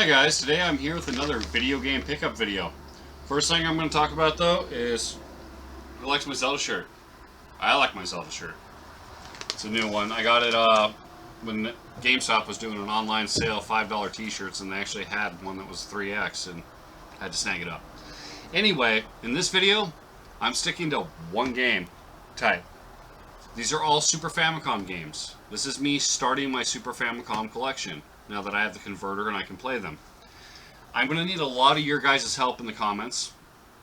Hi guys, today I'm here with another video game pickup video. First thing I'm going to talk about though is who likes my Zelda shirt? I like my Zelda shirt. It's a new one. I got it when GameStop was doing an online sale, $5 t-shirts, and they actually had one that was 3X and I had to snag it up. Anyway, in this video, I'm sticking to one game type. These are all Super Famicom games. This is me starting my Super Famicom collection now that I have the converter and I can play them. I'm going to need a lot of your guys' help in the comments,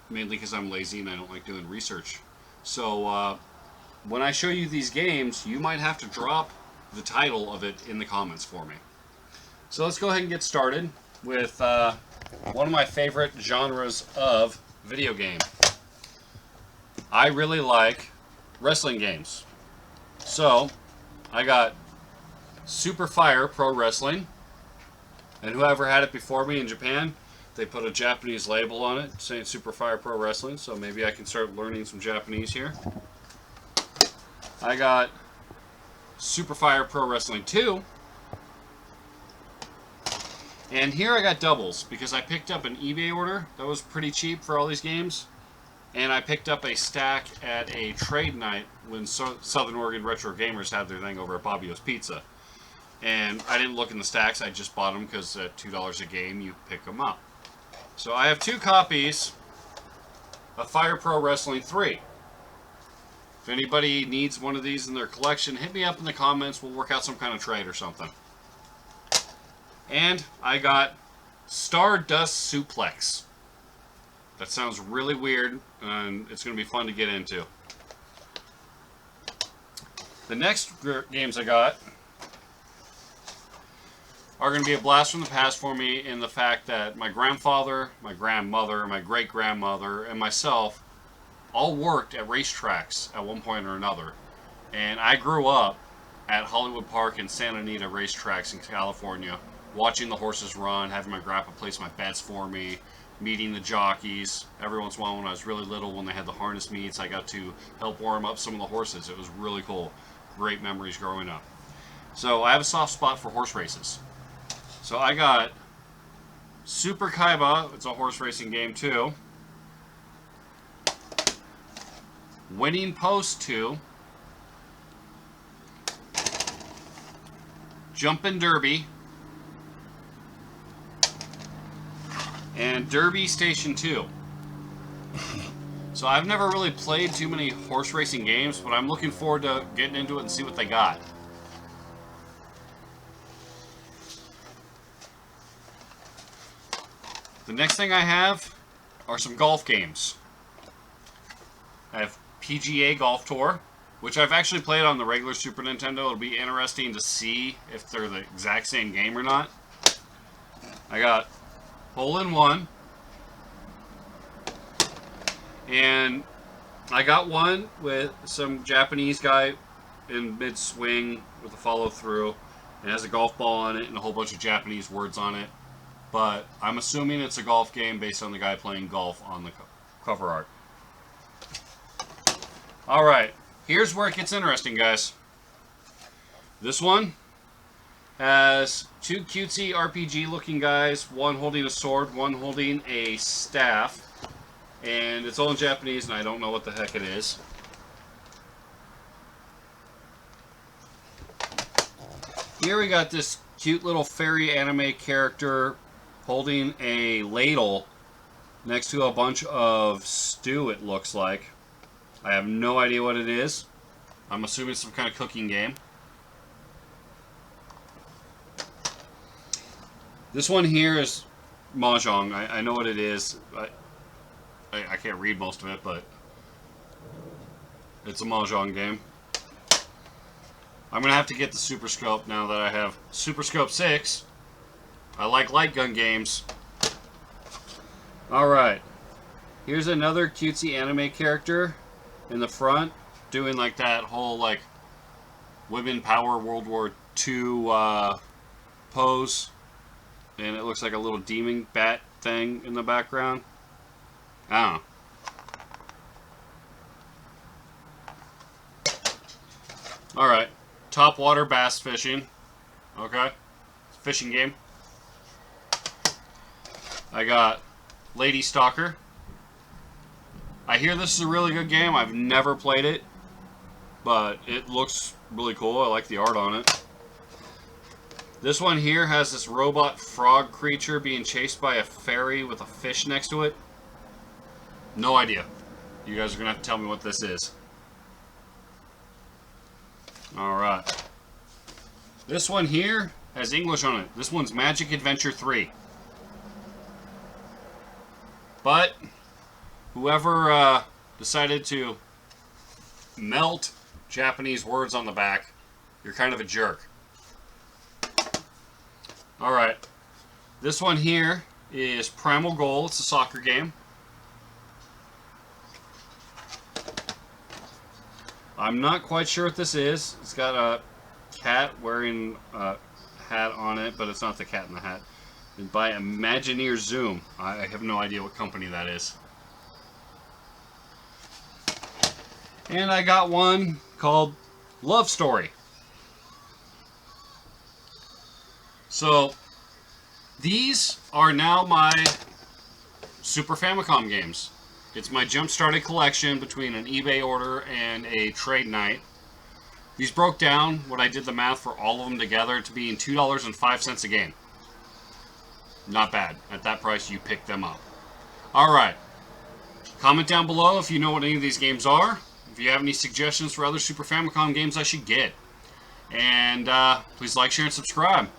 mainly because I'm lazy and I don't like doing research. So when I show you these games, you might have to drop the title of it in the comments for me. So let's go ahead and get started with one of my favorite genres of video game. I really like wrestling games. So I got Super Fire Pro Wrestling, and whoever had it before me in Japan, they put a Japanese label on it saying Super Fire Pro Wrestling, so maybe I can start learning some Japanese here. I got Super Fire Pro Wrestling 2, and here I got doubles because I picked up an eBay order that was pretty cheap for all these games, and I picked up a stack at a trade night when Southern Oregon Retro Gamers had their thing over at Bobbio's Pizza. And I didn't look in the stacks, I just bought them because at $2 a game you pick them up. So I have 2 copies of Fire Pro Wrestling 3. If anybody needs one of these in their collection, hit me up in the comments, we'll work out some kind of trade or something. And I got Stardust Suplex. That sounds really weird, and it's going to be fun to get into. The next games I got are going to be a blast from the past for me in the fact that my grandfather, my grandmother, my great-grandmother, and myself all worked at racetracks at one point or another. And I grew up at Hollywood Park and Santa Anita racetracks in California, watching the horses run, having my grandpa place my bets for me, meeting the jockeys. Every once in a while when I was really little, when they had the harness meets, I got to help warm up some of the horses. It was really cool. Great memories growing up. So I have a soft spot for horse races. So I got Super Kaiba, it's a horse racing game too. Winning Post 2. Jumpin' Derby. And Derby Station 2. So I've never really played too many horse racing games, but I'm looking forward to getting into it and see what they got. The next thing I have are some golf games. I have Pga Golf Tour, which I've actually played on the regular Super Nintendo. It'll be interesting to see if they're the exact same game or not. I got Hole in One, and I got one with some Japanese guy in mid-swing with a follow-through. It has a golf ball on it and a whole bunch of Japanese words on it. But I'm assuming it's a golf game based on the guy playing golf on the cover art. Alright, here's where it gets interesting, guys. This one has 2 cutesy RPG looking guys, one holding a sword, one holding a staff. And it's all in Japanese and I don't know what the heck it is. Here we got this cute little fairy anime character holding a ladle next to a bunch of stew, it looks like. I have no idea what it is. I'm assuming it's some kind of cooking game. This one here is Mahjong. I know what it is. I can't read most of it, but it's a Mahjong game. I'm going to have to get the Super Scope now that I have Super Scope 6. I like light gun games. Alright. Here's another cutesy anime character in the front doing like that whole like Women Power World War II pose. And it looks like a little demon bat thing in the background. I don't know. Alright. Top water bass fishing. Okay. Fishing game. I got Lady Stalker. I hear this is a really good game. I've never played it, but it looks really cool. I like the art on it. This one here has this robot frog creature being chased by a fairy with a fish next to it. No idea. You guys are going to have to tell me what this is. Alright. This one here has English on it. This one's Magic Adventure 3. But whoever decided to melt Japanese words on the back, you're kind of a jerk. Alright. This one here is Primal Gold. It's a soccer game. I'm not quite sure what this is. It's got a cat wearing a hat on it, but it's not the cat in the hat. It's by Imagineer Zoom. I have no idea what company that is. And I got one called Love Story. So, these are now my Super Famicom games. It's my jump-started collection between an eBay order and a trade night. These broke down, when I did the math for all of them together, to being $2.05 a game. Not bad. At that price, you pick them up. Alright. Comment down below if you know what any of these games are. If you have any suggestions for other Super Famicom games I should get. And please like, share, and subscribe.